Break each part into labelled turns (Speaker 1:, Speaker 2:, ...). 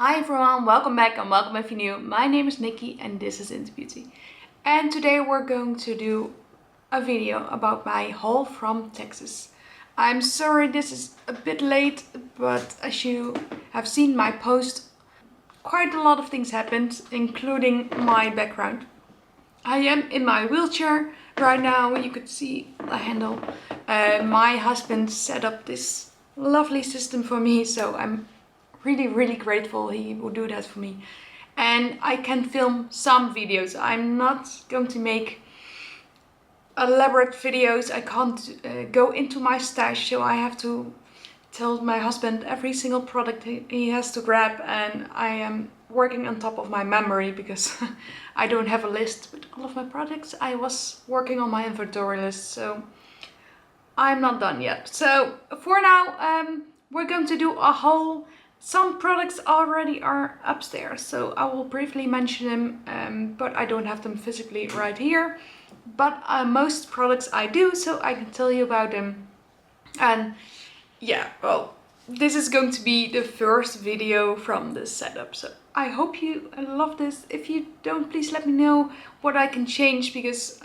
Speaker 1: Hi everyone, welcome back and welcome if you're new. My name is Nikki and this is Into Beauty. And today we're going to do a video about my haul from Texas. I'm sorry this is a bit late, but as you have seen my post, quite a lot of things happened, including my background. I am in my wheelchair right now, you could see the handle. My husband set up this lovely system for me, so I'm really grateful he would do that for me. And I can film some videos. I'm not going to make elaborate videos. I can't go into my stash, so I have to tell my husband every single product he has to grab, and I am working on top of my memory because I don't have a list with all of my products. I was working on my inventory list, so I'm not done yet. So for now, we're going to do a haul. Some products already are upstairs, so I will briefly mention them, but I don't have them physically right here. But most products I do, so I can tell you about them. And yeah, well, this is going to be the first video from this setup, so I hope you love this. If you don't, please let me know what I can change, because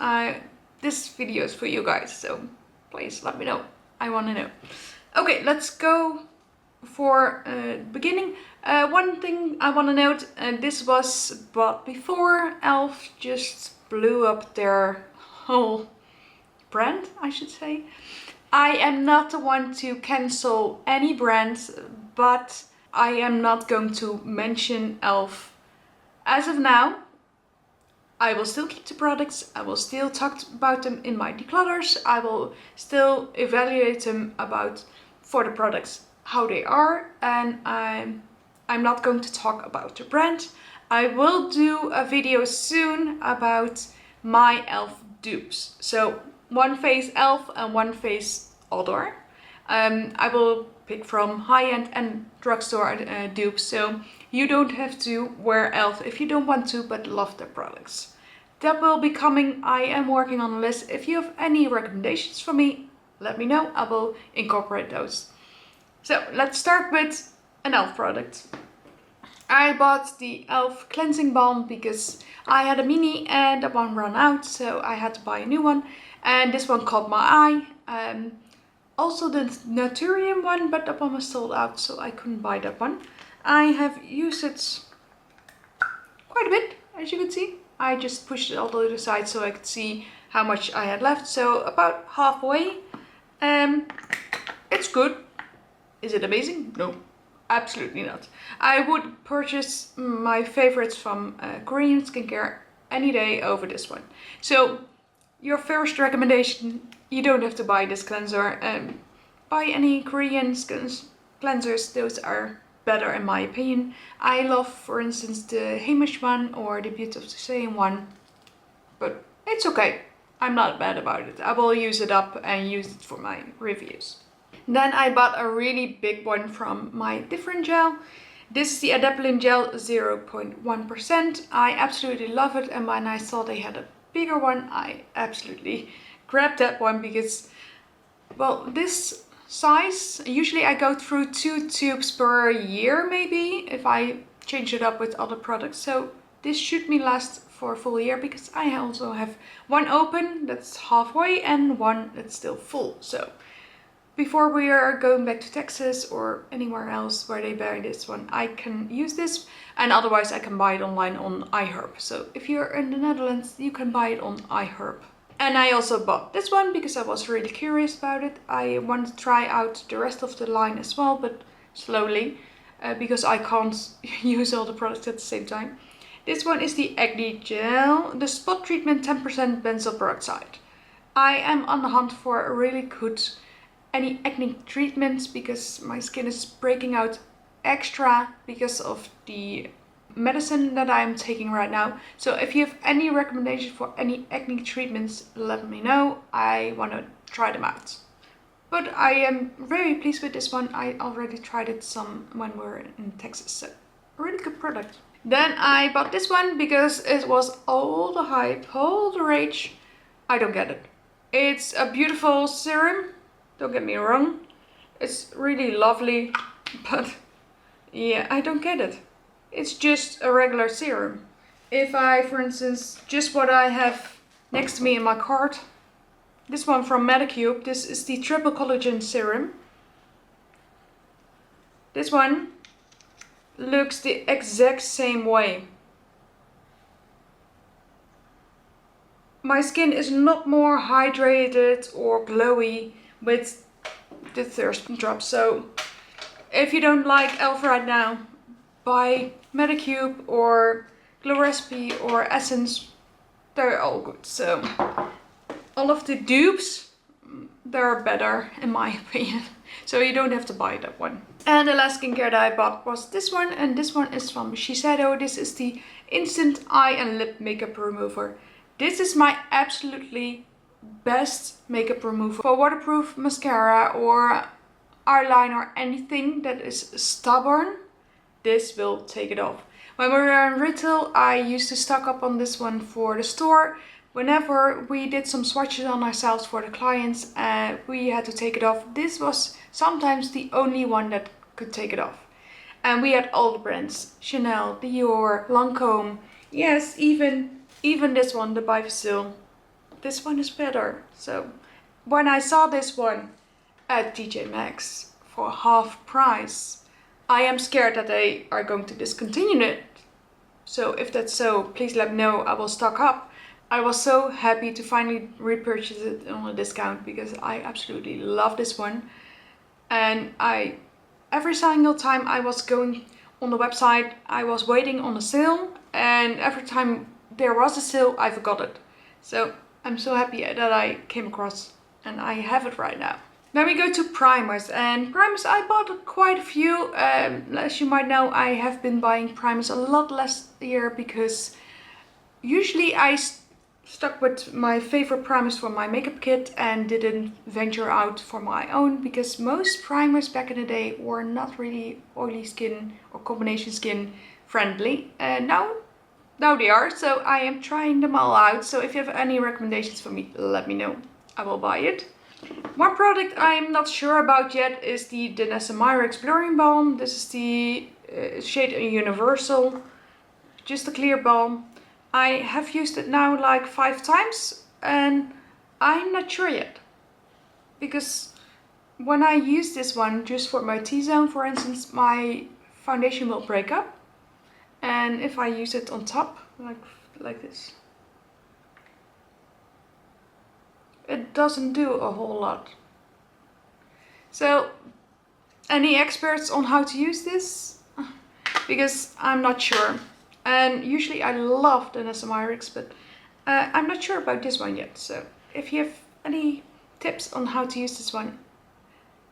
Speaker 1: this video is for you guys, so please let me know. I want to know. Okay, let's go for beginning. One thing I want to note, this was bought before e.l.f. just blew up their whole brand, I should say. I am not the one to cancel any brands, but I am not going to mention e.l.f. as of now. I will still keep the products, I will still talk about them in my declutters, I will still evaluate them for the products how they are, and I'm not going to talk about the brand. I will do a video soon about my e.l.f. dupes. So one face e.l.f. and one face other. I will pick from high-end and drugstore dupes, so you don't have to wear e.l.f. if you don't want to but love their products. That will be coming. I am working on a list. If you have any recommendations for me, let me know. I will incorporate those. So let's start with an e.l.f. product. I bought the e.l.f. cleansing balm because I had a mini and that one ran out, so I had to buy a new one. And this one caught my eye. Also the Naturium one, but that one was sold out, so I couldn't buy that one. I have used it quite a bit, as you can see. I just pushed it all to the side so I could see how much I had left. So about halfway. It's good. Is it amazing? No, absolutely not. I would purchase my favorites from Korean skincare any day over this one. So your first recommendation, you don't have to buy this cleanser. Buy any Korean cleansers, those are better in my opinion. I love, for instance, the Hamish one or the Beauty of the Same one, but it's okay. I'm not bad about it. I will use it up and use it for my reviews. Then I bought a really big one from my different gel. This is the Adapalene Gel 0.1%. I absolutely love it, and when I saw they had a bigger one, I absolutely grabbed that one because, well, this size, usually I go through 2 tubes per year maybe, if I change it up with other products. So this should me last for a full year because I also have one open that's halfway and one that's still full. So before we are going back to Texas or anywhere else where they buy this one, I can use this, and otherwise I can buy it online on iHerb. So if you're in the Netherlands, you can buy it on iHerb. And I also bought this one because I was really curious about it. I want to try out the rest of the line as well, but slowly, because I can't use all the products at the same time. This one is the Acne Gel, the Spot Treatment 10% benzoyl peroxide. I am on the hunt for a really good any acne treatments because my skin is breaking out extra because of the medicine that I'm taking right now. So if you have any recommendation for any acne treatments, let me know. I want to try them out. But I am very pleased with this one. I already tried it some when we were in Texas, so a really good product. Then I bought this one because it was all the hype, all the rage. I don't get it. It's a beautiful serum. Don't get me wrong, it's really lovely, but yeah, I don't get it. it's just a regular serum. If I, for instance, just what I have next to me in my cart, this one from Medicube, this is the triple collagen serum. This one looks the exact same way. My skin is not more hydrated or glowy with the thirst drop. So if you don't like e.l.f. right now, buy Medicube or Glow Recipe or Essence. They're all good. So all of the dupes, they're better in my opinion. So you don't have to buy that one. And the last skincare that I bought was this one, and this one is from Shiseido. This is the Instant Eye and Lip Makeup Remover. This is my absolutely best makeup remover for waterproof mascara or eyeliner or anything that is stubborn. This will take it off. When we were in retail, I used to stock up on this one for the store. Whenever we did some swatches on ourselves for the clients, we had to take it off. This was sometimes the only one that could take it off. And we had all the brands: Chanel, Dior, Lancome. Yes, even this one, the Bifacil. This one is better. So when I saw this one at TJ Maxx for half price, I am scared that they are going to discontinue it. So if that's so, please let me know. I will stock up. I was so happy to finally repurchase it on a discount because I absolutely love this one. And every single time I was going on the website, I was waiting on a sale, and every time there was a sale, I forgot it. So I'm so happy that I came across and I have it right now. Then we go to primers, and primers I bought quite a few. As you might know, I have been buying primers a lot last year because usually I stuck with my favorite primers for my makeup kit and didn't venture out for my own, because most primers back in the day were not really oily skin or combination skin friendly. Now they are, so I am trying them all out. So if you have any recommendations for me, let me know. I will buy it. One product I'm not sure about yet is the L'Oreal Blurfection Balm. This is the shade Universal, just a clear balm. I have used it now like 5 times and I'm not sure yet. Because when I use this one just for my T-zone, for instance, my foundation will break up. And if I use it on top, like this, it doesn't do a whole lot. So, any experts on how to use this? Because I'm not sure. And usually I love the L'Oreal, but I'm not sure about this one yet. So, if you have any tips on how to use this one,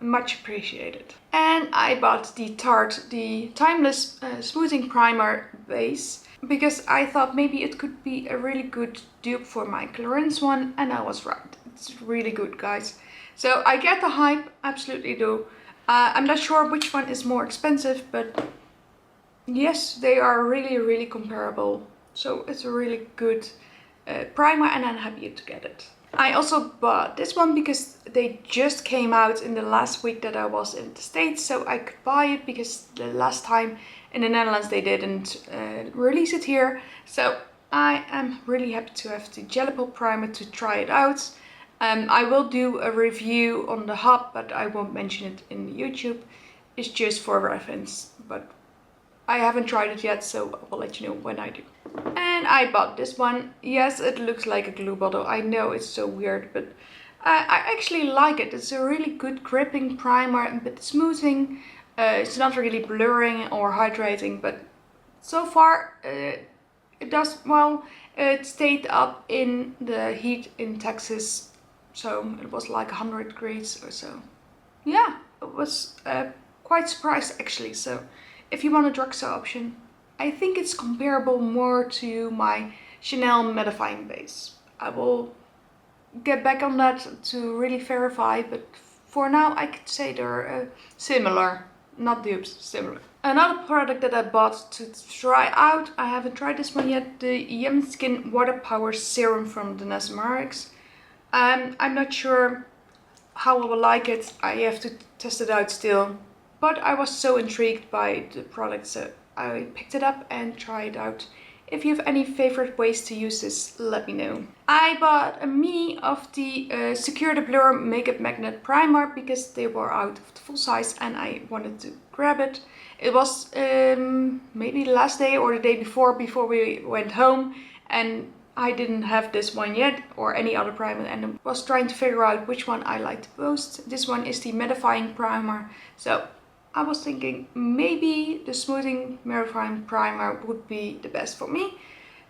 Speaker 1: much appreciated. And I bought the Tarte, the Timeless Smoothing Primer Base, because I thought maybe it could be a really good dupe for my Clarins one, and I was right. It's really good, guys. So I get the hype, absolutely do. I'm not sure which one is more expensive, but yes, they are really comparable. So it's a really good primer, and I'm happy to get it. I also bought this one because they just came out in the last week that I was in the States, so I could buy it because the last time in the Netherlands they didn't release it here. So I am really happy to have the Jelly Pop primer to try it out. I will do a review on the hub, but I won't mention it in YouTube. It's just for reference, but I haven't tried it yet, so I will let you know when I do. And I bought this one. Yes, it looks like a glue bottle. I know it's so weird, but I actually like it. It's a really good gripping primer, a bit smoothing. It's not really blurring or hydrating, but so far it does well. It stayed up in the heat in Texas, so it was like 100 degrees or so. Yeah, it was quite surprised actually. So if you want a drugstore option, I think it's comparable more to my Chanel mattifying base. I will get back on that to really verify, but for now I could say they're similar, not dupes, similar. Another product that I bought to try out, I haven't tried this one yet, the Yummy Skin Water Power Serum from the L'Oreal. I'm not sure how I will like it. I have to test it out still, but I was so intrigued by the product, so I picked it up and tried it out. If you have any favorite ways to use this, let me know. I bought a mini of the Secure the Blur Makeup Magnet Primer because they were out of the full size and I wanted to grab it. It was maybe the last day or the day before we went home, and I didn't have this one yet or any other primer, and I was trying to figure out which one I liked the most. This one is the mattifying primer, so I was thinking maybe the smoothing mattifying primer would be the best for me.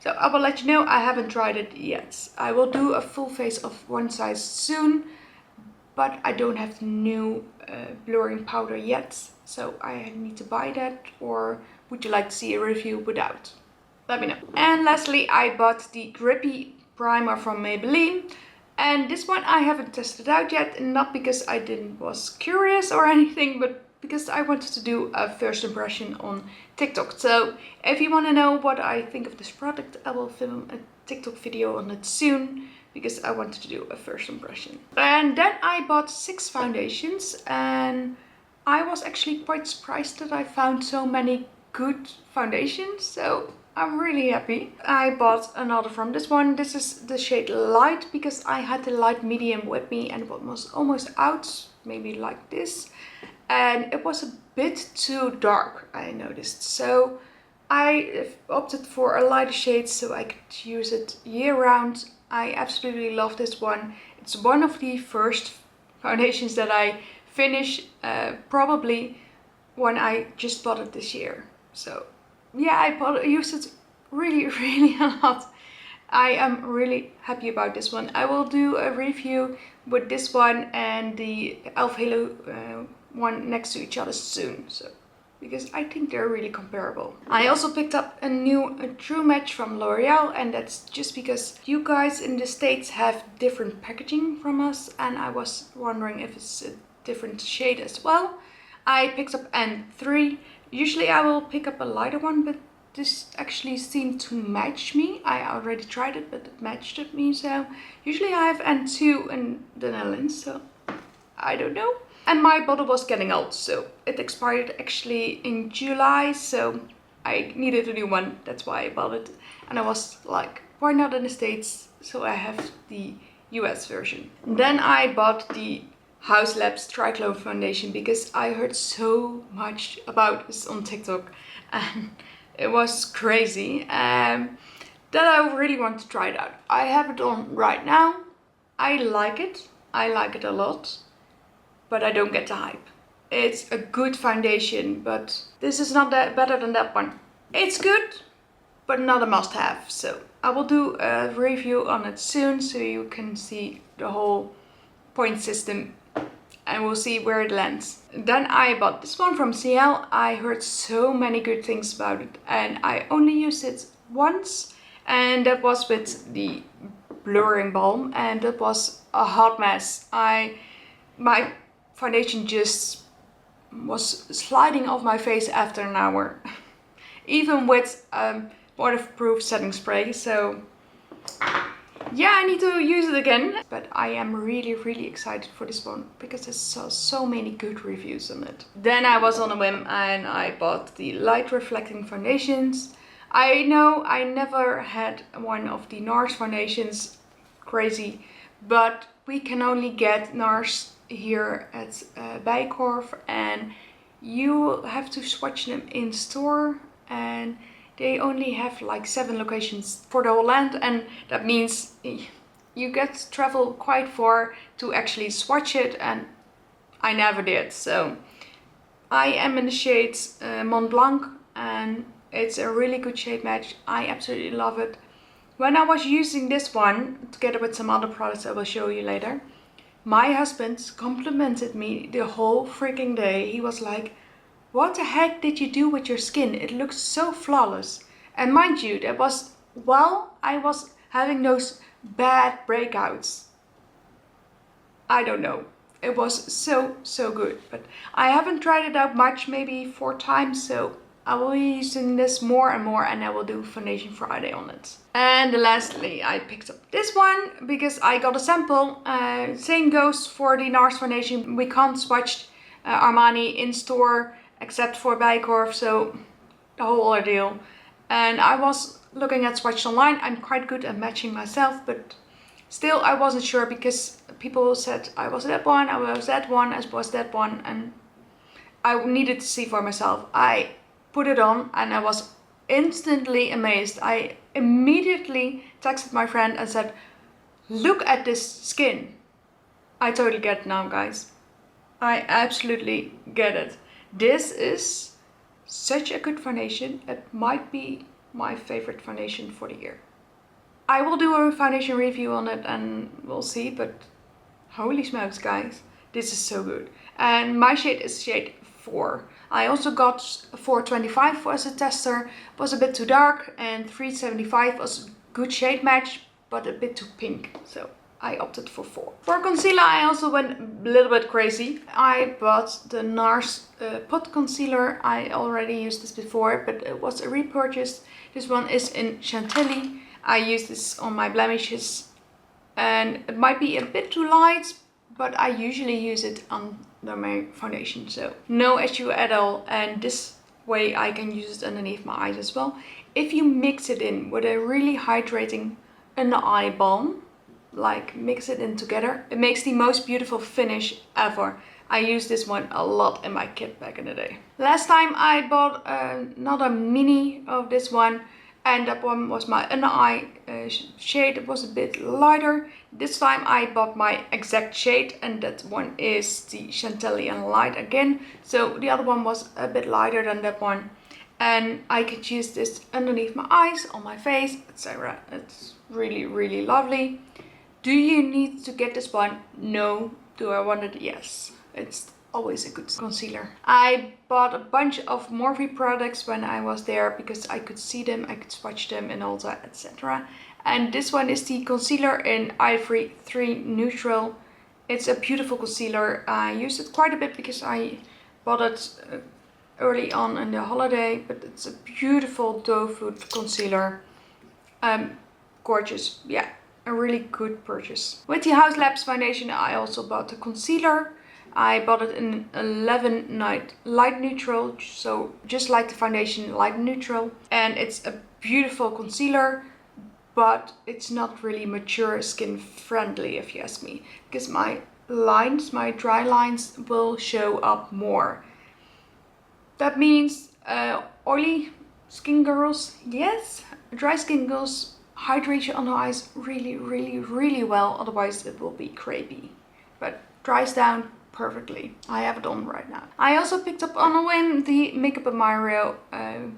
Speaker 1: So I will let you know. I haven't tried it yet. I will do a full face of one size soon, but I don't have the new blurring powder yet, so I need to buy that. Or would you like to see a review without? Let me know. And lastly, I bought the Drippy Primer from Maybelline. And this one I haven't tested out yet, not because I was curious or anything, but because I wanted to do a first impression on TikTok. So if you want to know what I think of this product, I will film a TikTok video on it soon, because I wanted to do a first impression. And then I bought 6 foundations, and I was actually quite surprised that I found so many good foundations. So I'm really happy. I bought another from this one. This is the shade Light because I had the light medium with me and it was almost out, maybe like this. And it was a bit too dark, I noticed. So I opted for a lighter shade so I could use it year round. I absolutely love this one. It's one of the first foundations that I finish, probably when I just bought it this year. So yeah, I used it really a lot. I am really happy about this one. I will do a review with this one and the Elf Halo one next to each other soon, so because I think they're really comparable. I also picked up a new True Match from L'Oreal, and that's just because you guys in the States have different packaging from us, and I was wondering if it's a different shade as well. I picked up N3. Usually I will pick up a lighter one, but this actually seemed to match me. I already tried it, but it matched me, so usually I have N2 in the Netherlands, so I don't know. And my bottle was getting old, so it expired actually in July, so I needed a new one. That's why I bought it. And I was like, why not in the States? So I have the US version. Then I bought the House Labs Triclone Foundation because I heard so much about this on TikTok and it was crazy. That I really want to try it out. I have it on right now. I like it a lot. But I don't get the hype. It's a good foundation, but this is not that better than that one. It's good, but not a must-have. So I will do a review on it soon, so you can see the whole point system, and we'll see where it lands. Then I bought this one from CL. I heard so many good things about it, and I only used it once, and that was with the blurring balm, and that was a hot mess. My foundation just was sliding off my face after an hour, even with waterproof setting spray. So yeah, I need to use it again, but I am really excited for this one because I saw so many good reviews on it. Then I was on a whim and I bought the light reflecting foundations. I know I never had one of the NARS foundations, crazy, but we can only get NARS here at Bijenkorf, and you have to swatch them in store, and they only have like 7 locations for the whole land, and that means you get to travel quite far to actually swatch it, and I never did. So I am in the shades Mont Blanc, and it's a really good shade match. I absolutely love it. When I was using this one together with some other products I will show you later, my husband complimented me the whole freaking day. He was like, what the heck did you do with your skin? It looks so flawless. And mind you, that was while I was having those bad breakouts. I don't know. It was so good. But I haven't tried it out much, maybe 4 times. So I will be using this more and more, and I will do Foundation Friday on it. And lastly, I picked up this one because I got a sample. Same goes for the NARS foundation. We can't swatch Armani in store except for Bijenkorf, so the whole ordeal. And I was looking at swatches online. I'm quite good at matching myself, but still I wasn't sure because people said I was that one, I was that one, I was that one, and I needed to see for myself. I put it on and I was instantly amazed. I immediately texted my friend and said, look at this skin. I totally get it now, guys. I absolutely get it. This is such a good foundation. It might be my favorite foundation for the year. I will do a foundation review on it and we'll see, but holy smokes, guys, this is so good. And my shade is shade 4. I also got 425 as a tester. It was a bit too dark, and 375 was a good shade match, but a bit too pink. So I opted for 4. For concealer, I also went a little bit crazy. I bought the NARS pot concealer. I already used this before, but it was a repurchase. This one is in Chantilly. I use this on my blemishes, and it might be a bit too light, but I usually use it under my foundation, so no issue at all. And this way I can use it underneath my eyes as well. If you mix it in with a really hydrating under eye balm, like mix it in together, it makes the most beautiful finish ever. I used this one a lot in my kit back in the day. Last time I bought another mini of this one, and that one was my under eye shade. It was a bit lighter. This time I bought my exact shade, and that one is the Chantilly and Light again. So the other one was a bit lighter than that one, and I could use this underneath my eyes, on my face, etc. It's really, really lovely. Do you need to get this one? No. Do I want it? Yes. It's always a good concealer. I bought a bunch of Morphe products when I was there because I could see them, I could swatch them in Ulta, etc. And this one is the concealer in Ivory 3 Neutral. It's a beautiful concealer. I used it quite a bit because I bought it early on in the holiday, but it's a beautiful doe food concealer. Gorgeous, yeah, a really good purchase. With the House Labs foundation, I also bought the concealer. I bought it in 11 Night Light Neutral, so just like the foundation, light neutral. And it's a beautiful concealer, but it's not really mature skin friendly, if you ask me, because my lines, my dry lines, will show up more. That means oily skin girls, yes. Dry skin girls, hydrate your under eyes really, really, really well, otherwise it will be crepey. But dries down perfectly. I have it on right now. I also picked up on a whim the Makeup by Mario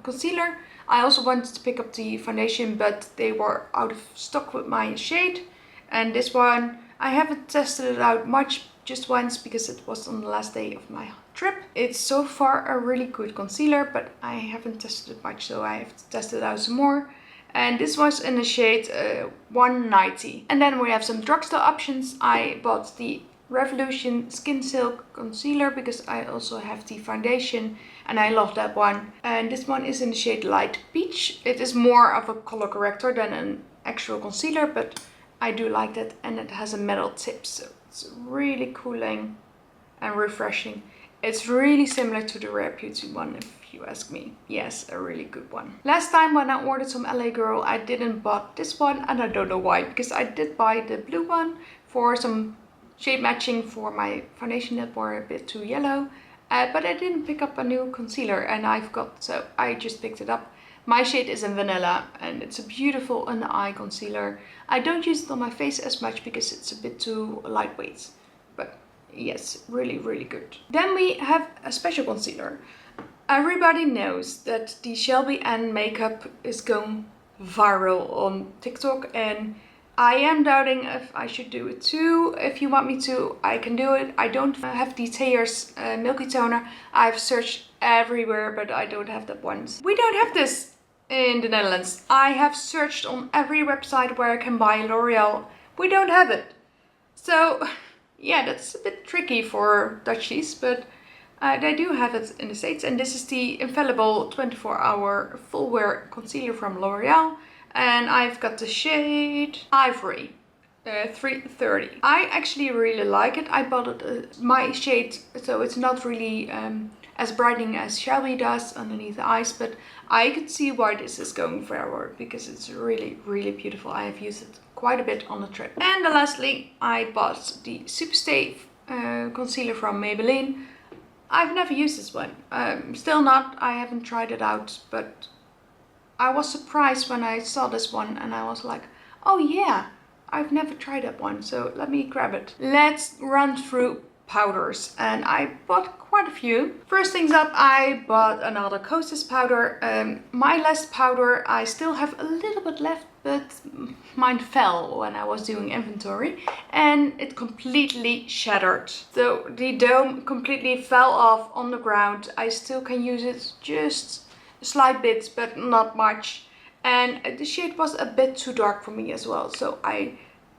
Speaker 1: concealer. I also wanted to pick up the foundation, but they were out of stock with my shade. And this one, I haven't tested it out much, just once because it was on the last day of my trip. It's so far a really good concealer, but I haven't tested it much, so I have to test it out some more. And this was in the shade 190. And then we have some drugstore options. I bought the Revolution Skin Silk Concealer because I also have the foundation and I love that one. And this one is in the shade Light Peach. It is more of a color corrector than an actual concealer, but I do like that, and it has a metal tip, so it's really cooling and refreshing. It's really similar to the Rare Beauty one, if you ask me. Yes, a really good one. Last time when I ordered some LA Girl, I didn't buy this one, and I don't know why, because I did buy the blue one for some shade matching for my foundation that were a bit too yellow, but I didn't pick up a new concealer, and I forgot, so I just picked it up. My shade is in Vanilla, and it's a beautiful under eye concealer. I don't use it on my face as much because it's a bit too lightweight, but yes, really, really good. Then we have a special concealer. Everybody knows that the Shelby Ann makeup is going viral on TikTok, and I am doubting if I should do it too. If you want me to, I can do it. I don't have the Thayer's Milky Toner. I've searched everywhere, but I don't have that one. We don't have this in the Netherlands. I have searched on every website where I can buy L'Oreal. We don't have it. So yeah, that's a bit tricky for Dutchies, but they do have it in the States. And this is the Infallible 24-hour full wear concealer from L'Oreal. And I've got the shade Ivory 330. I actually really like it. I bought it my shade, so it's not really as brightening as Shelby does underneath the eyes, but I could see why this is going forward because it's really, really beautiful. I have used it quite a bit on the trip. And lastly, I bought the Superstay concealer from Maybelline. I've never used this one. Still not. I haven't tried it out, but I was surprised when I saw this one and I was like, oh yeah, I've never tried that one, so let me grab it. Let's run through powders, and I bought quite a few. First things up, I bought another Kosas powder. My last powder, I still have a little bit left, but mine fell when I was doing inventory and it completely shattered. So the dome completely fell off on the ground. I still can use it just slight bits, but not much. And the shade was a bit too dark for me as well. So I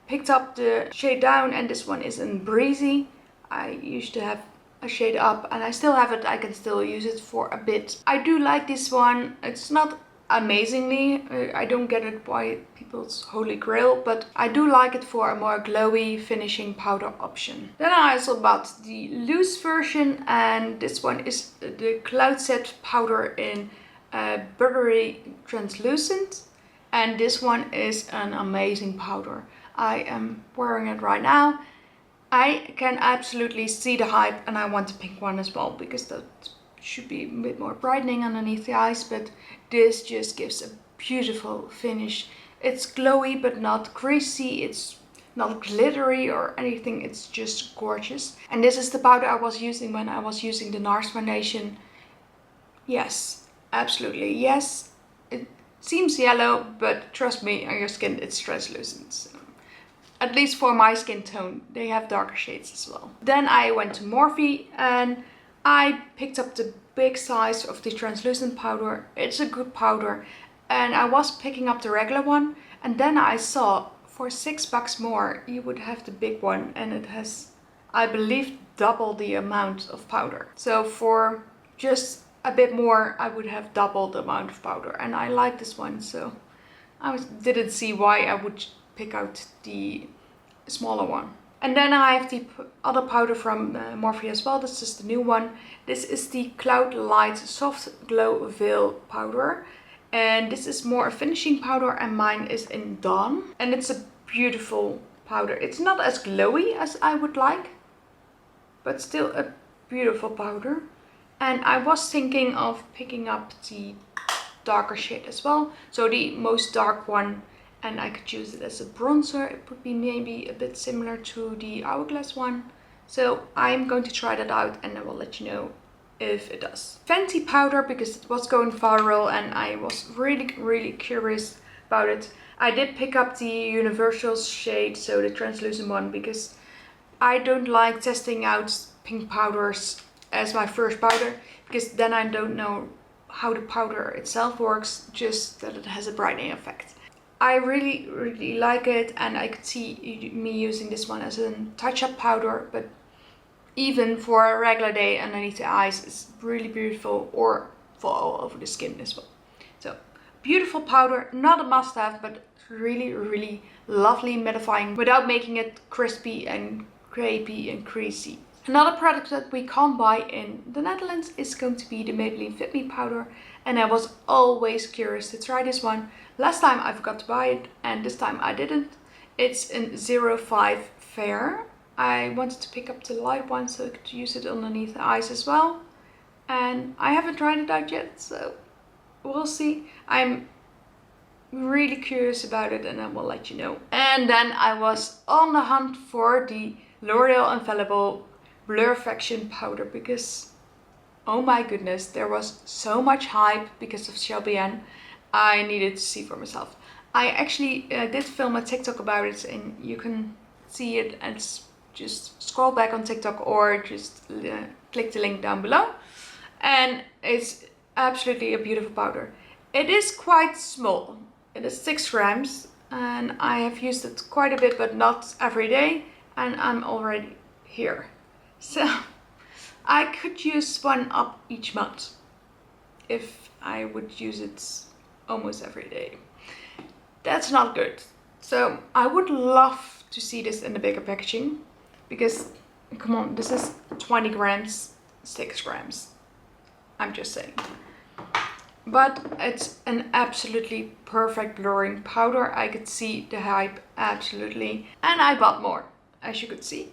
Speaker 1: picked up the shade down, and this one is in Breezy. I used to have a shade up and I still have it. I can still use it for a bit. I do like this one. It's not amazingly. I don't get it by people's holy grail, but I do like it for a more glowy finishing powder option. Then I also bought the loose version, and this one is the Cloud Set powder in buttery translucent, and this one is an amazing powder. I am wearing it right now. I can absolutely see the hype, and I want a pink one as well because that should be a bit more brightening underneath the eyes, but this just gives a beautiful finish. It's glowy but not greasy, it's not glittery or anything, it's just gorgeous. And this is the powder I was using when I was using the NARS foundation. Yes, absolutely yes. It seems yellow, but trust me, on your skin it's translucent. So, at least for my skin tone, they have darker shades as well. Then I went to Morphe and I picked up the big size of the translucent powder. It's a good powder, and I was picking up the regular one, and then I saw for $6 more you would have the big one, and it has, I believe, double the amount of powder. So for just a bit more I would have double the amount of powder, and I like this one, so I didn't see why I would pick out the smaller one. And then I have the other powder from Morphe as well. This is the new one. This is the Cloud Light Soft Glow Veil powder, and this is more a finishing powder, and mine is in Dawn, and it's a beautiful powder. It's not as glowy as I would like, but still a beautiful powder. And I was thinking of picking up the darker shade as well, so the most dark one, and I could use it as a bronzer. It would be maybe a bit similar to the Hourglass one. So I'm going to try that out and I will let you know if it does. Fenty powder, because it was going viral and I was really curious about it. I did pick up the Universal shade, so the translucent one, because I don't like testing out pink powders as my first powder, because then I don't know how the powder itself works, just that it has a brightening effect. I really like it, and I could see me using this one as a touch-up powder, but even for a regular day underneath the eyes, it's really beautiful, or for all over the skin as well. So beautiful powder, not a must-have, but really lovely mattifying without making it crispy and crepey and creasy. Another product that we can't buy in the Netherlands is going to be the Maybelline Fit Me powder, and I was always curious to try this one. Last time I forgot to buy it, and this time I didn't. It's in 05 Fair. I wanted to pick up the light one so I could use it underneath the eyes as well, and I haven't tried it out yet, so we'll see. I'm really curious about it and I will let you know. And then I was on the hunt for the L'Oreal Infallible Blurfection Powder, because oh my goodness, there was so much hype because of Shelby Ann. I needed to see for myself. I actually did film a TikTok about it, and you can see it, and just scroll back on TikTok or just click the link down below. And it's absolutely a beautiful powder. It is quite small. It is 6 grams, and I have used it quite a bit, but not every day, and I'm already here. So I could use one up each month if I would use it almost every day. That's not good. So I would love to see this in the bigger packaging, because come on, this is 20 grams, 6 grams. I'm just saying. But it's an absolutely perfect blurring powder. I could see the hype absolutely. And I bought more, as you could see.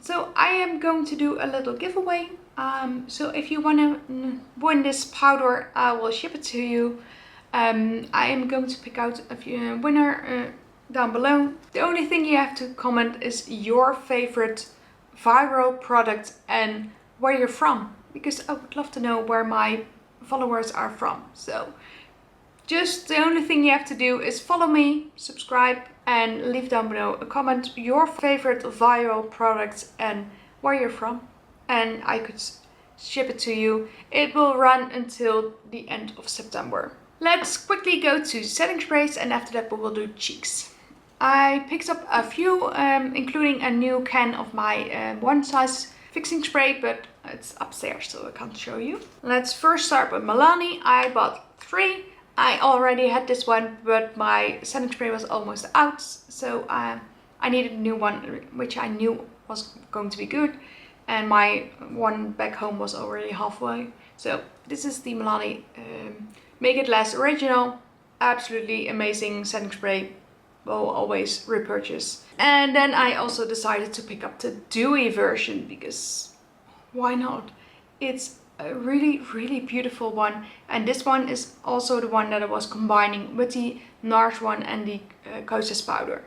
Speaker 1: So I am going to do a little giveaway. So if you want to win this powder, I will ship it to you. I am going to pick out a winner down below. The only thing you have to comment is your favorite viral product and where you're from, because I would love to know where my followers are from. So just the only thing you have to do is follow me, subscribe, and leave down below a comment your favorite viral products and where you're from, and I could ship it to you. It will run until the end of September. Let's quickly go to setting sprays, and after that we will do cheeks. I picked up a few, including a new can of my one size fixing spray, but it's upstairs so I can't show you. Let's first start with Milani. I bought 3. I already had this one, but my setting spray was almost out, so I needed a new one, which I knew was going to be good, and my one back home was already halfway. So this is the Milani Make It Last Original. Absolutely amazing setting spray. Will always repurchase. And then I also decided to pick up the dewy version, because why not? It's a really beautiful one, and this one is also the one that I was combining with the NARS one and the Kosas powder.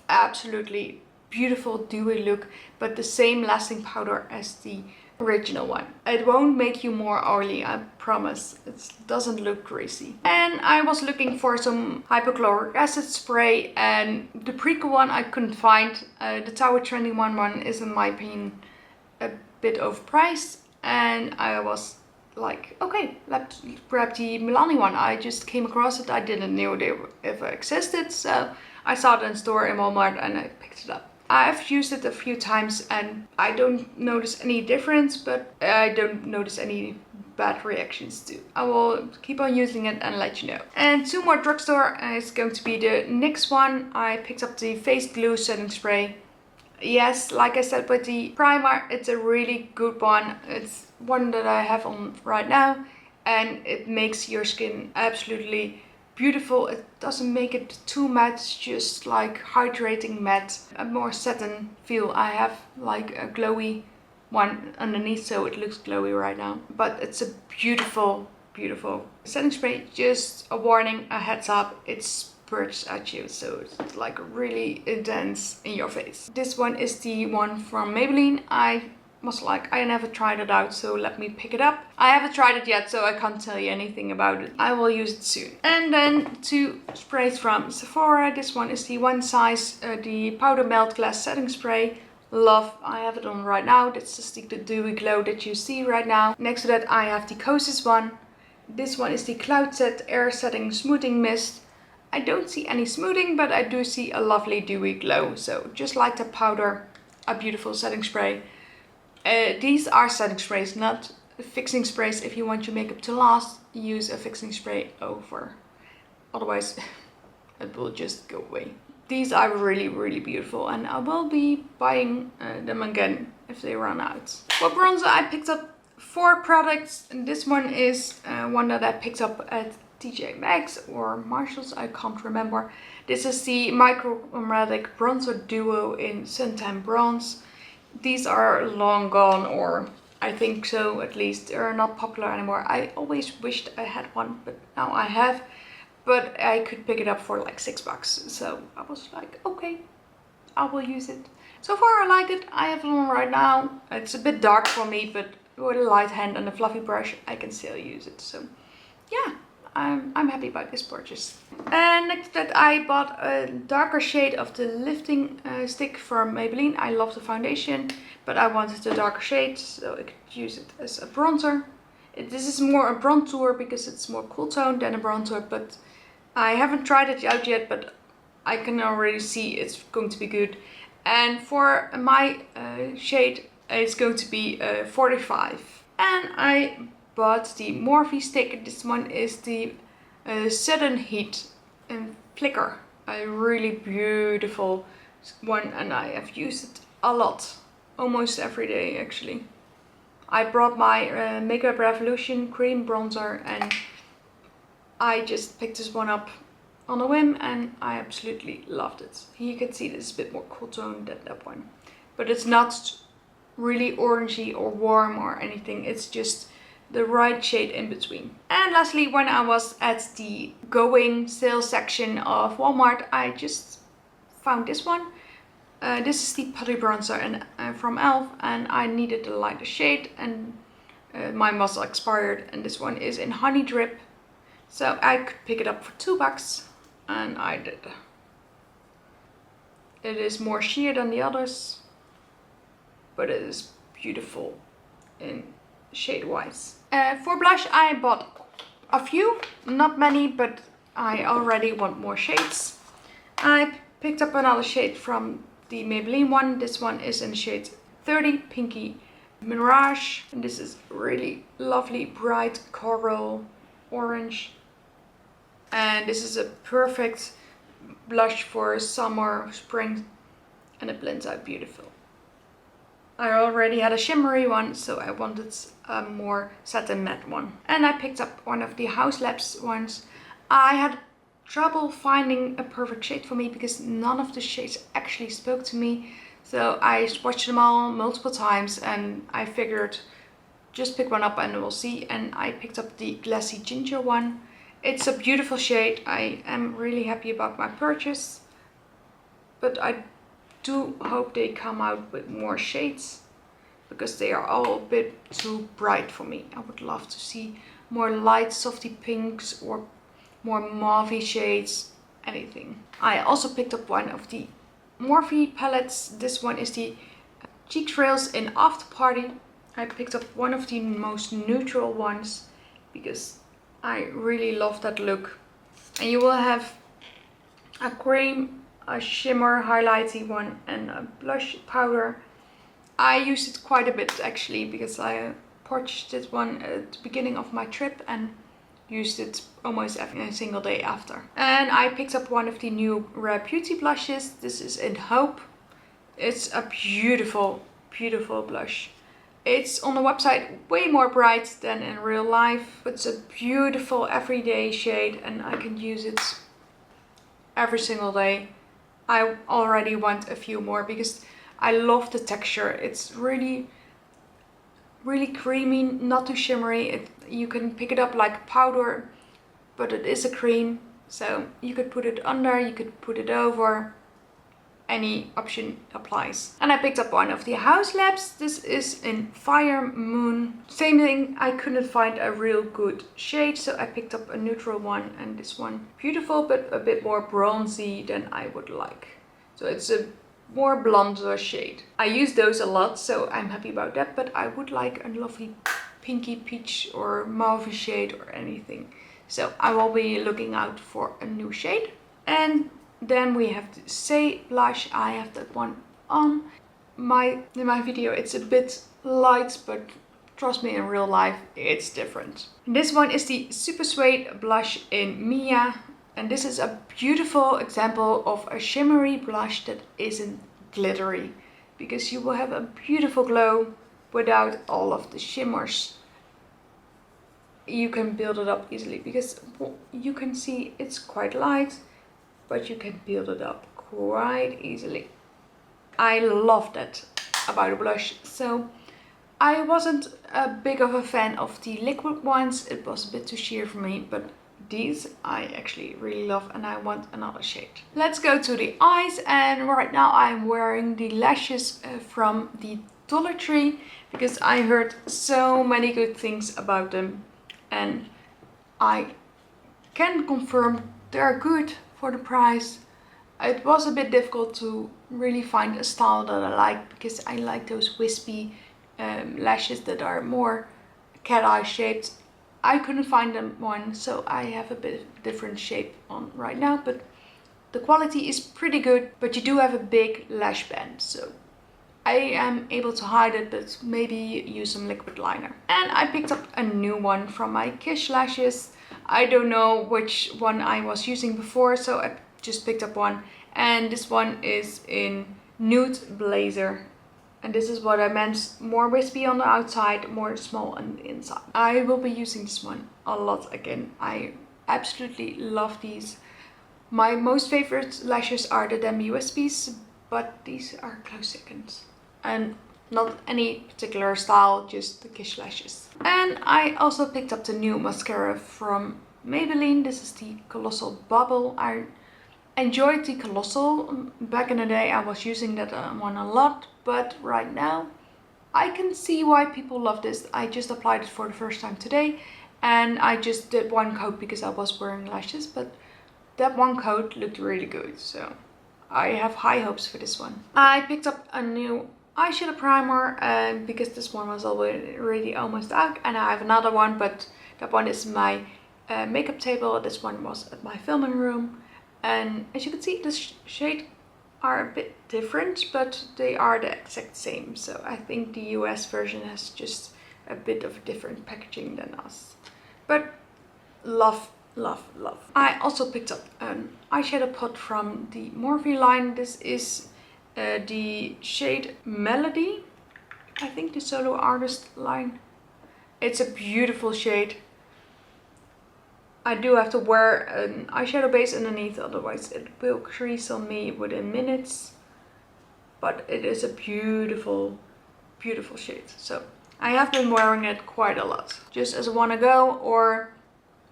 Speaker 1: Absolutely beautiful dewy look, but the same lasting powder as the original one. It won't make you more oily, I promise. It doesn't look greasy. And I was looking for some hypochlorous acid spray, and the Preco one I couldn't find. The Tower Trending one is, in my opinion, a bit overpriced, and I was like, okay, let's grab the Milani one. I just came across it. I didn't know they ever existed, so I saw it in store in Walmart and I picked it up. I've used it a few times and I don't notice any difference, but I don't notice any bad reactions too. I will keep on using it and let you know. And 2 more drugstore is going to be the NYX one. I picked up the face glue setting spray. Yes, like I said with the primer, it's a really good one. It's one that I have on right now, and it makes your skin absolutely beautiful. It doesn't make it too matte, it's just like hydrating matte, a more satin feel. I have like a glowy one underneath, so it looks glowy right now, but it's a beautiful setting spray. Just a warning, a heads up, it spurts at you, so it's like really intense in your face. This one is the one from Maybelline. I was like, I never tried it out, so let me pick it up. I haven't tried it yet, so I can't tell you anything about it. I will use it soon. And then 2 sprays from Sephora. This one is the one size, the Powder Melt Glass Setting Spray. Love, I have it on right now. That's just the dewy glow that you see right now. Next to that I have the Kosas one. This one is the Cloud Set Air Setting Smoothing Mist. I don't see any smoothing, but I do see a lovely dewy glow. So just like the powder, a beautiful setting spray. These are setting sprays, not fixing sprays. If you want your makeup to last, use a fixing spray over. Otherwise, it will just go away. These are really beautiful, and I will be buying them again if they run out. For bronzer, I picked up 4 products. And this one is one that I picked up at TJ Maxx or Marshalls, I can't remember. This is the Microchromatic Bronzer Duo in Suntan Bronze. These are long gone, or I think so at least. They're not popular anymore. I always wished I had one, but now I have. But I could pick it up for like $6. So I was like, okay, I will use it. So far I like it. I have it on right now. It's a bit dark for me, but with a light hand and a fluffy brush, I can still use it. So yeah, I'm happy about this purchase. And next to that, I bought a darker shade of the lifting stick from Maybelline. I love the foundation, but I wanted the darker shade, so I could use it as a bronzer. This is more a bronzer because it's more cool tone than a bronzer, but I haven't tried it out yet, but I can already see it's going to be good. And for my shade, it's going to be 45. And I bought the Morphe stick. This one is the Sudden Heat and Flicker. A really beautiful one, and I have used it a lot. Almost every day actually. I brought my Makeup Revolution cream bronzer and I just picked this one up on a whim and I absolutely loved it. You can see this is a bit more cool tone than that one. But it's not really orangey or warm or anything. It's just the right shade in between. And lastly, when I was at the going sale section of Walmart, I just found this one. This is the Putty Bronzer from e.l.f. and I needed a lighter shade and mine was expired and this one is in Honey Drip. So I could pick it up for $2 and I did. It is more sheer than the others, but it is beautiful in shade wise. For blush I bought a few, not many, but I already want more shades. I picked up another shade from the Maybelline one. This one is in shade 30, Pinky Mirage. And this is really lovely, bright coral orange. And this is a perfect blush for summer, spring, and it blends out beautiful. I already had a shimmery one, so I wanted a more satin matte one. And I picked up one of the House Labs ones. I had trouble finding a perfect shade for me because none of the shades actually spoke to me. So I swatched them all multiple times and I figured just pick one up and we'll see. And I picked up the Glassy Ginger one. It's a beautiful shade. I am really happy about my purchase, but I do hope they come out with more shades because they are all a bit too bright for me. I would love to see more light softy pinks or more mauvey shades, anything. I also picked up one of the Morphe palettes. This one is the Cheek Trails in After Party. I picked up one of the most neutral ones because I really love that look. And you will have a cream, a shimmer highlighty one and a blush powder. I used it quite a bit actually because I purchased this one at the beginning of my trip and used it almost every single day after. And I picked up one of the new Rare Beauty blushes. This is in Hope. It's a beautiful, beautiful blush. It's on the website way more bright than in real life. It's a beautiful everyday shade and I can use it every single day. I already want a few more because I love the texture. It's really, really creamy, not too shimmery. You can pick it up like powder, but it is a cream. So you could put it under, you could put it over. Any option applies. And I picked up one of the House Labs. This is in Fire Moon. Same thing, I couldn't find a real good shade, so I picked up a neutral one, and this one beautiful but a bit more bronzy than I would like. So it's a more blonder shade. I use those a lot, so I'm happy about that, but I would like a lovely pinky peach or mauve shade or anything. So I will be looking out for a new shade. And then we have the Say blush. I have that one on. In my video it's a bit light, but trust me, in real life it's different. This one is the Super Suede blush in Mia. And this is a beautiful example of a shimmery blush that isn't glittery. Because you will have a beautiful glow without all of the shimmers. You can build it up easily because you can see it's quite light, but you can build it up quite easily. I love that about a blush. So I wasn't a big of a fan of the liquid ones. It was a bit too sheer for me, but these I actually really love and I want another shade. Let's go to the eyes, and right now I'm wearing the lashes from the Dollar Tree because I heard so many good things about them and I can confirm they're good for the price. It was a bit difficult to really find a style that I like because I like those wispy lashes that are more cat eye shaped. I couldn't find them one, so I have a bit different shape on right now, but the quality is pretty good. But you do have a big lash band, so I am able to hide it, but maybe use some liquid liner. And I picked up a new one from my Kish lashes. I don't know which one I was using before, so I just picked up one. And this one is in Nude Blazer. And this is what I meant, more wispy on the outside, more small on the inside. I will be using this one a lot again. I absolutely love these. My most favorite lashes are the Demi USPs, but these are close seconds. And not any particular style, just the Kish lashes. And I also picked up the new mascara from Maybelline. This is the Colossal Bubble. I enjoyed the Colossal. Back in the day I was using that one a lot, but right now I can see why people love this. I just applied it for the first time today, and I just did one coat because I was wearing lashes, but that one coat looked really good, so I have high hopes for this one. I picked up a new eyeshadow primer because this one was already almost out, and I have another one, but that one is my makeup table. This one was at my filming room, and as you can see, the shade are a bit different, but they are the exact same. So I think the US version has just a bit of different packaging than us, but love. I also picked up an eyeshadow pot from the Morphe line. This is the shade Melody, I think the solo artist line. It's a beautiful shade. I do have to wear an eyeshadow base underneath, otherwise it will crease on me within minutes. But it is a beautiful, beautiful shade. So I have been wearing it quite a lot, just as a wanna go or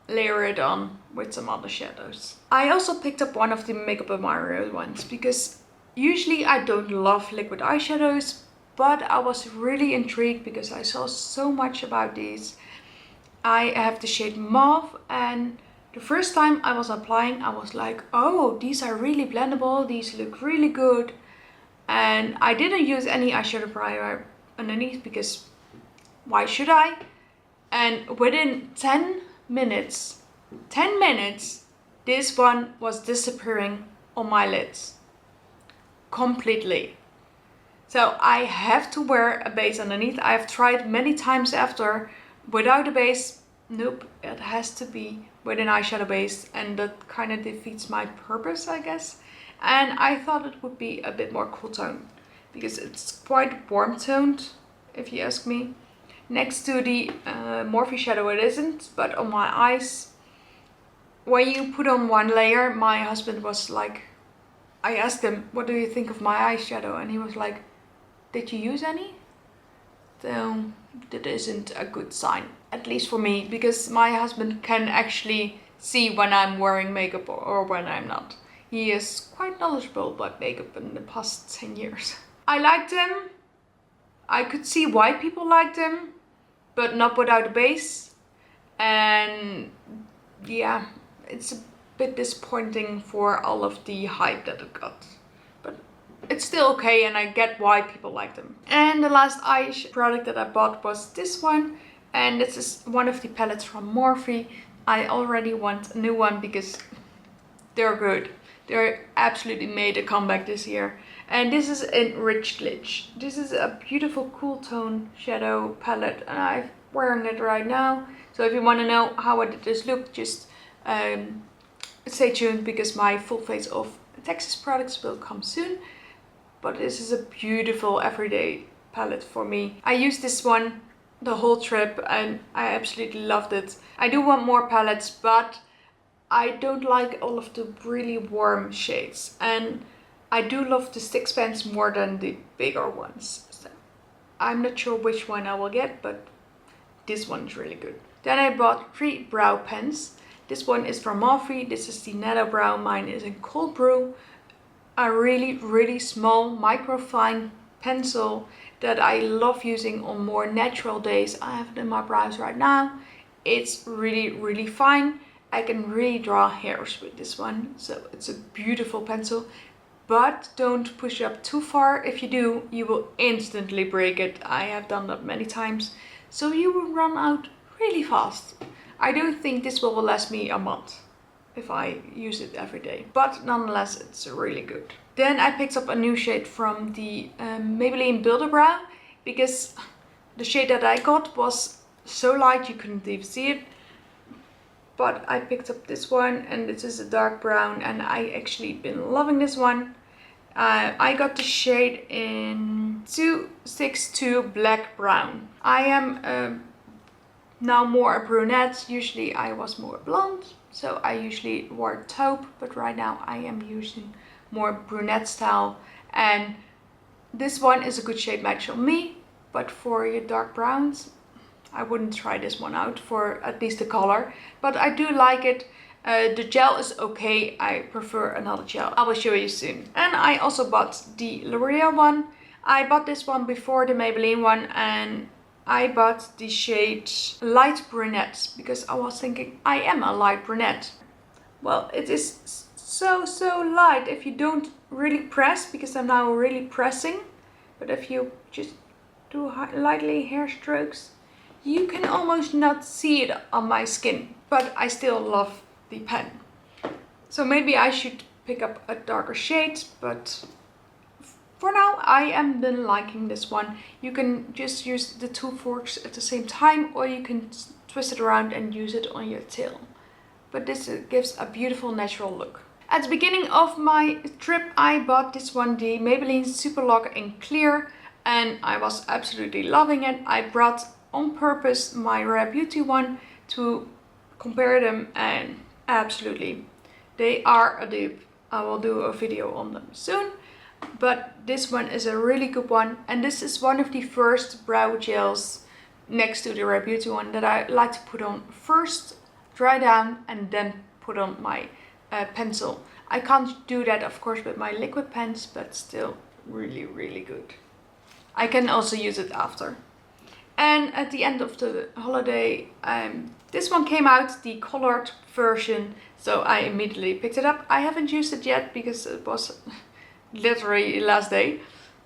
Speaker 1: layer it on with some other shadows. I also picked up one of the Makeup Admirer ones because usually I don't love liquid eyeshadows, but I was really intrigued because I saw so much about these. I have the shade Mauve, and the first time I was applying I was like, oh, these are really blendable, these look really good. And I didn't use any eyeshadow primer underneath because why should I? And within 10 minutes, this one was disappearing on my lids completely. So I have to wear a base underneath. I have tried many times after without a base. Nope, it has to be with an eyeshadow base, and that kind of defeats my purpose, I guess. And I thought it would be a bit more cool tone because it's quite warm toned, if you ask me. Next to the Morphe shadow it isn't, but on my eyes, when you put on one layer, my husband was like, I asked him, what do you think of my eyeshadow? And he was like, did you use any? So that isn't a good sign, at least for me, because my husband can actually see when I'm wearing makeup or when I'm not. He is quite knowledgeable about makeup in the past 10 years. I liked him. I could see why people liked him, but not without a base. And yeah, it's a bit disappointing for all of the hype that it got. But it's still okay, and I get why people like them. And the last eyeshadow product that I bought was this one. And this is one of the palettes from Morphe. I already want a new one because they're good. They're absolutely made a comeback this year. And this is in Rich Glitch. This is a beautiful cool tone shadow palette, and I'm wearing it right now. So if you want to know how it does look, just stay tuned because my full face of Texas products will come soon. But this is a beautiful everyday palette for me. I used this one the whole trip and I absolutely loved it. I do want more palettes, but I don't like all of the really warm shades. And I do love the stick pens more than the bigger ones. So I'm not sure which one I will get, but this one is really good. Then I bought 3 brow pens. This one is from Morphe. This is the Netto Brow. Mine is in Cold Brew. A really small microfine pencil that I love using on more natural days. I have it in my brows right now. It's really fine. I can really draw hairs with this one. So it's a beautiful pencil. But don't push it up too far. If you do, you will instantly break it. I have done that many times. So you will run out really fast. I don't think this will last me a month if I use it every day. But nonetheless, it's really good. Then I picked up a new shade from the Maybelline Builder Brow, because the shade that I got was so light you couldn't even see it. But I picked up this one, and this is a dark brown, and I actually been loving this one. I got the shade in 262 Black Brown. I am now more a brunette. Usually I was more blonde, so I usually wore taupe, but right now I am using more brunette style. And this one is a good shade match on me, but for your dark browns, I wouldn't try this one out, for at least the color. But I do like it. The gel is okay. I prefer another gel. I will show you soon. And I also bought the L'Oreal one. I bought this one before the Maybelline one, and I bought the shade Light Brunette because I was thinking I am a light brunette. Well, it is so light if you don't really press, because I'm now really pressing. But if you just do lightly hair strokes, you can almost not see it on my skin. But I still love the pen. So maybe I should pick up a darker shade, but for now I am been liking this one. You can just use the two forks at the same time, or you can twist it around and use it on your tail. But this gives a beautiful natural look. At the beginning of my trip I bought this one, the Maybelline Super Lock in Clear, and I was absolutely loving it. I brought on purpose my Rare Beauty one to compare them, and absolutely they are a dupe. I will do a video on them soon, but this one is a really good one, and this is one of the first brow gels next to the Rare Beauty one that I like to put on first, dry down, and then put on my pencil. I can't do that of course with my liquid pens, but still really good. I can also use it after. And at the end of the holiday, this one came out, the colored version, so I immediately picked it up. I haven't used it yet because it was literally last day.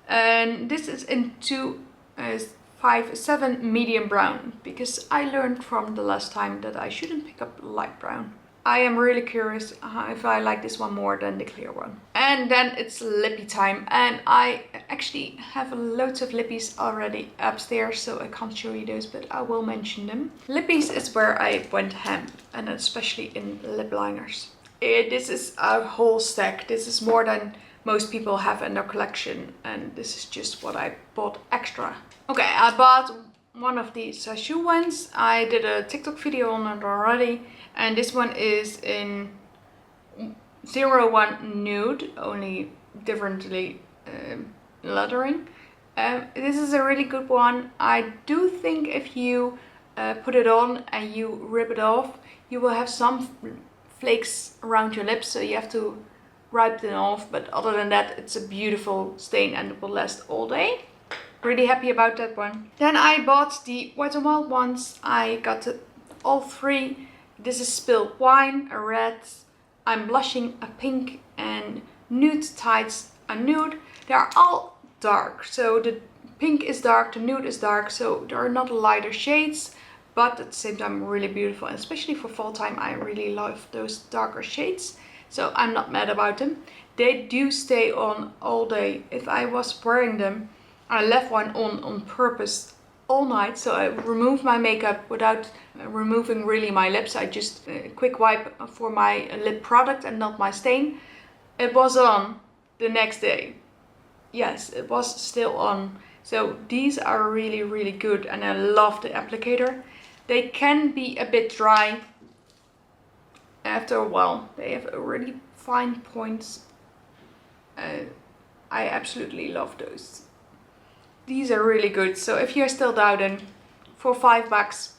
Speaker 1: And this is in 257 medium brown, because I learned from the last time that I shouldn't pick up light brown. I am really curious if I like this one more than the clear one. And then it's lippy time, and I actually have loads of lippies already upstairs, so I can't show you those, but I will mention them. Lippies is where I went ham, and especially in lip liners. This is a whole stack. This is more than most people have in their collection, and this is just what I bought extra. Okay, I bought one of these shoe ones. I did a TikTok video on it already, and this one is in 01 nude, only differently lettering. This is a really good one. I do think if you put it on and you rip it off, you will have some flakes around your lips, so you have to wipe them off, but other than that it's a beautiful stain and it will last all day. Really happy about that one. Then I bought the Wet n Wild ones. I got all three. This is Spilled Wine, a red, I'm blushing, a pink, and nude tights, a nude. They are all dark, so the pink is dark, the nude is dark, so they are not lighter shades, but at the same time really beautiful, and especially for fall time I really love those darker shades, so I'm not mad about them. They do stay on all day. If I was wearing them, I left one on purpose all night, so I removed my makeup without removing really my lips. I just quick wipe for my lip product and not my stain. It was on the next day. Yes, it was still on. So these are really good, and I love the applicator. They can be a bit dry after a while. They have a really fine points. I absolutely love those. These are really good, so if you're still doubting, for $5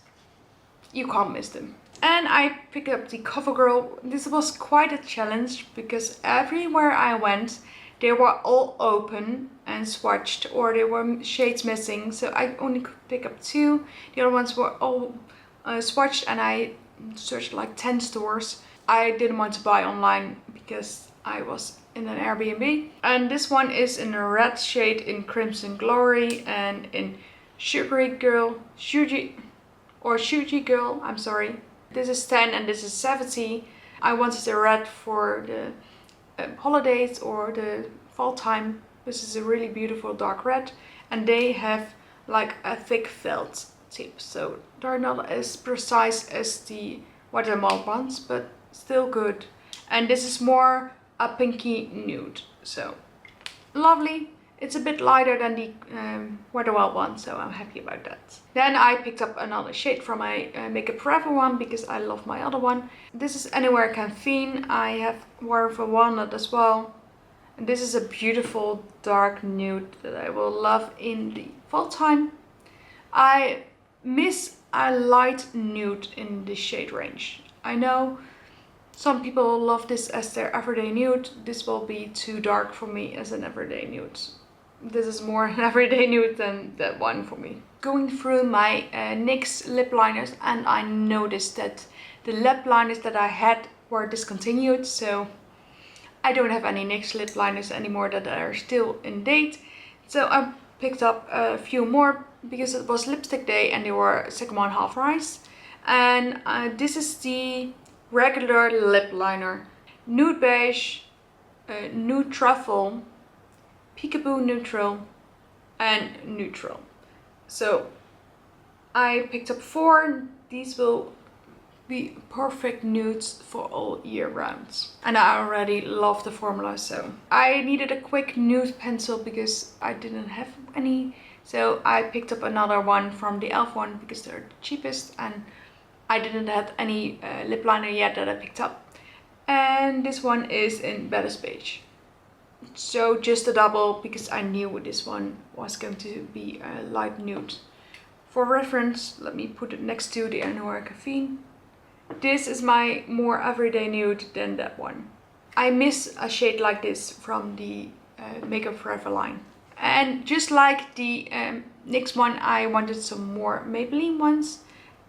Speaker 1: you can't miss them. And I picked up the CoverGirl. This was quite a challenge because everywhere I went they were all open and swatched, or there were shades missing, so I only could pick up two. The other ones were all swatched, and I searched like 10 stores. I didn't want to buy online because I was in an Airbnb. And this one is in a red shade in Crimson Glory and in Sugary Girl, Shuji Girl, I'm sorry. This is 10 and this is 70. I wanted a red for the holidays or the fall time. This is a really beautiful dark red, and they have like a thick felt tip, so they're not as precise as the Wet n Wild ones, but still good. And this is more a pinky nude, so lovely. It's a bit lighter than the L'Oreal one, so I'm happy about that. Then I picked up another shade from my Makeup Forever one because I love my other one. This is Anywhere Caffeine. I have War for Walnut as well. And this is a beautiful dark nude that I will love in the fall time. I miss a light nude in this shade range. I know some people love this as their everyday nude. This will be too dark for me as an everyday nude. This is more an everyday nude than that one for me. Going through my NYX lip liners, and I noticed that the lip liners that I had were discontinued, so I don't have any NYX lip liners anymore that are still in date. So I picked up a few more because it was lipstick day and they were second one half price. And this is the regular lip liner, nude beige, nude truffle, peekaboo neutral, and neutral. So I picked up 4. These will be perfect nudes for all year round. And I already love the formula, so I needed a quick nude pencil because I didn't have any. So I picked up another one from the e.l.f. one because they're the cheapest, and I didn't have any lip liner yet that I picked up. And this one is in Better Beige. So just a double because I knew this one was going to be a light nude. For reference, let me put it next to the Anywhere Caffeine. This is my more everyday nude than that one. I miss a shade like this from the Makeup Forever line. And just like the NYX one, I wanted some more Maybelline ones.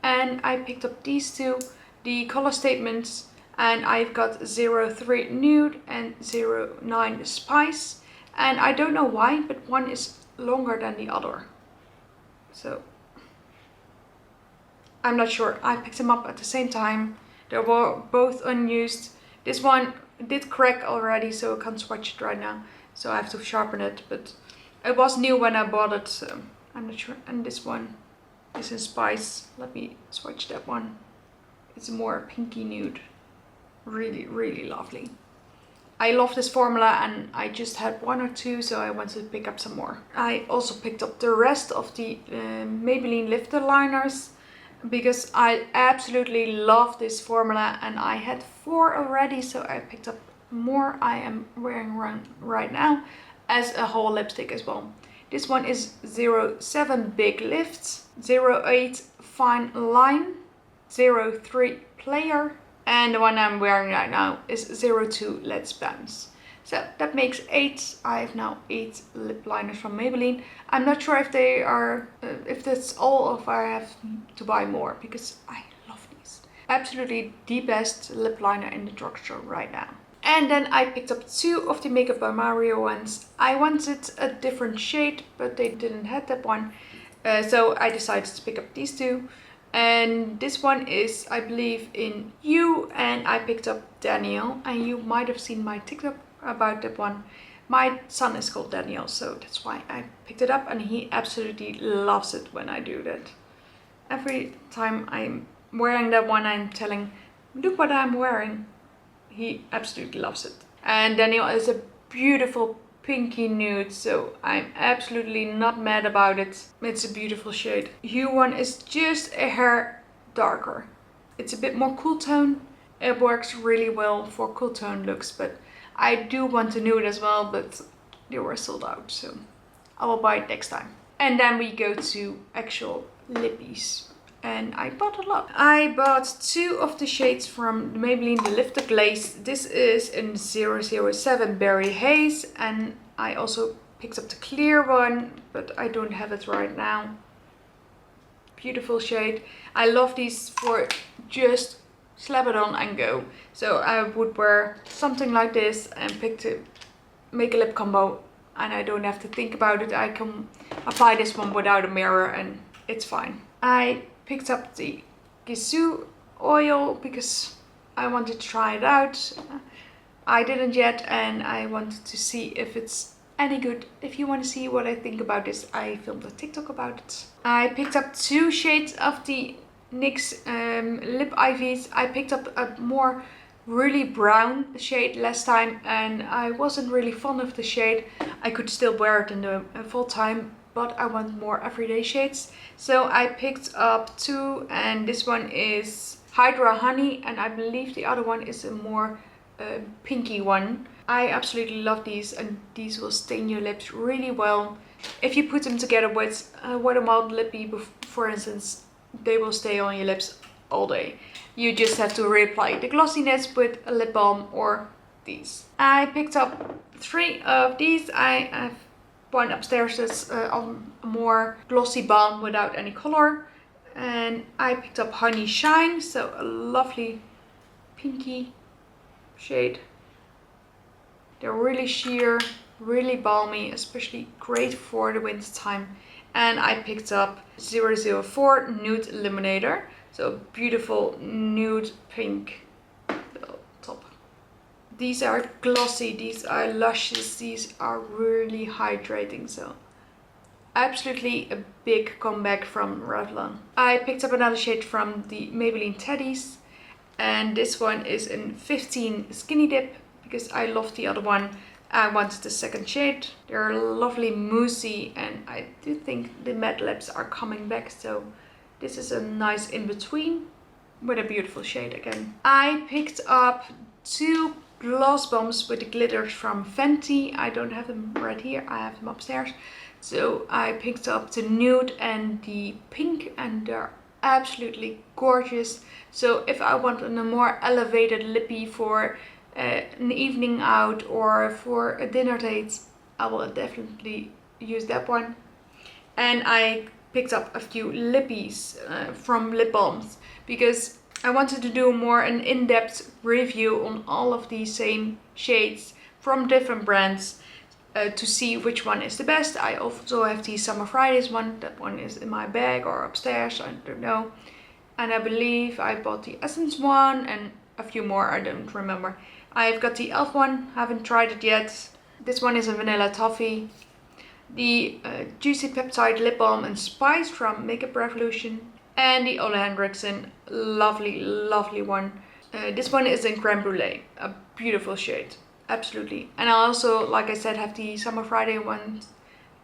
Speaker 1: And I picked up these two, the color statements. And I've got 03 Nude and 09 Spice. And I don't know why, but one is longer than the other. So I'm not sure. I picked them up at the same time. They were both unused. This one did crack already, so I can't swatch it right now. So I have to sharpen it, but it was new when I bought it, so I'm not sure. And this one is in Spice. Let me swatch that one. It's a more pinky nude. Really, really lovely. I love this formula and I just had 1 or 2, so I wanted to pick up some more. I also picked up the rest of the Maybelline lifter liners because I absolutely love this formula, and I had 4 already, so I picked up more. I am wearing one right now as a whole lipstick as well. This one is 07 Big Lift, 08 Fine Line, 03 Player, and the one I'm wearing right now is 02 Let's Bounce. So that makes 8. I have now 8 lip liners from Maybelline. I'm not sure if they are, if that's all, or if I have to buy more, because I love these. Absolutely the best lip liner in the drugstore right now. And then I picked up 2 of the Makeup by Mario ones. I wanted a different shade, but they didn't have that one. So I decided to pick up these 2. And this one is, I believe, in You, and I picked up Daniel. And you might have seen my TikTok about that one. My son is called Daniel, so that's why I picked it up, and he absolutely loves it when I do that. Every time I'm wearing that one, I'm telling, look what I'm wearing. He absolutely loves it. And Daniel is a beautiful pinky nude, so I'm absolutely not mad about it. It's a beautiful shade. Hue one is just a hair darker. It's a bit more cool tone. It works really well for cool tone looks, but I do want a nude as well, but they were sold out, so I will buy it next time. And then we go to actual lippies. And I bought a lot. I bought 2 of the shades from Maybelline The Lifter Glaze. This is in 007 Berry Haze, and I also picked up the clear one, but I don't have it right now. Beautiful shade. I love these for just slap it on and go. So I would wear something like this and make a lip combo, and I don't have to think about it. I can apply this one without a mirror and it's fine. I picked up the Gisou oil because I wanted to try it out. I didn't yet, and I wanted to see if it's any good. If you want to see what I think about this, I filmed a TikTok about it. I picked up 2 shades of the NYX lip IVs. I picked up a more really brown shade last time, and I wasn't really fond of the shade. I could still wear it in the full time, but I want more everyday shades. So I picked up two, and this one is Hydra Honey, and I believe the other one is a more pinky one. I absolutely love these, and these will stain your lips really well. If you put them together with Wet n Wild Lippy, for instance, they will stay on your lips all day. You just have to reapply the glossiness with a lip balm or these. I picked up 3 of these. I have one upstairs that's a more glossy balm without any color. And I picked up Honey Shine, so a lovely pinky shade. They're really sheer, really balmy, especially great for the winter time. And I picked up 004 Nude Illuminator. So a beautiful nude pink top. These are glossy, these are luscious, these are really hydrating. So absolutely a big comeback from Revlon. I picked up another shade from the Maybelline Teddies. And this one is in 15 Skinny Dip, because I love the other one. I wanted the second shade. They're lovely moussey, and I do think the matte lips are coming back, so this is a nice in-between with a beautiful shade again. I picked up 2 gloss bombs with the glitters from Fenty. I don't have them right here, I have them upstairs. So I picked up the nude and the pink, and they're absolutely gorgeous. So if I want a more elevated lippy for an evening out or for a dinner date, I will definitely use that one. And I picked up a few lippies from lip balms, because I wanted to do more an in-depth review on all of these same shades from different brands to see which one is the best. I also have the Summer Fridays one. That one is in my bag or upstairs, I don't know. And I believe I bought the Essence one and a few more, I don't remember. I've got the e.l.f. one, haven't tried it yet. This one is a Vanilla Toffee. The Juicy Peptide Lip Balm and Spice from Makeup Revolution. And the Ole Henriksen, lovely, lovely one. This one is in Creme Brulee, a beautiful shade, absolutely. And I also, like I said, have the Summer Friday one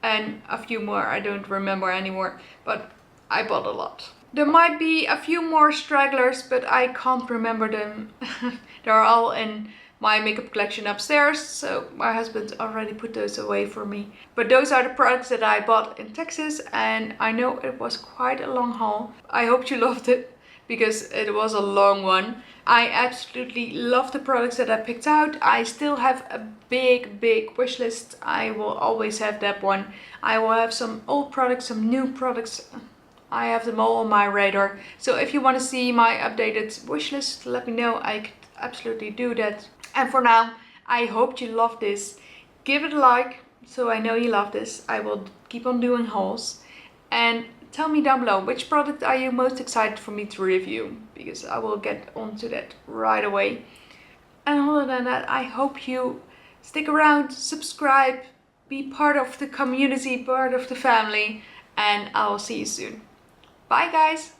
Speaker 1: and a few more, I don't remember anymore, but I bought a lot. There might be a few more stragglers, but I can't remember them. They're all in my makeup collection upstairs, so my husband already put those away for me. But those are the products that I bought in Texas, and I know it was quite a long haul. I hope you loved it, because it was a long one. I absolutely love the products that I picked out. I still have a big wish list. I will always have that one. I will have some old products, some new products. I have them all on my radar. So if you want to see my updated wish list, let me know. I could absolutely do that. And for now, I hope you love this. Give it a like, so I know you love this. I will keep on doing hauls. And tell me down below, which product are you most excited for me to review? Because I will get onto that right away. And other than that, I hope you stick around, subscribe, be part of the community, part of the family. And I will see you soon. Bye guys!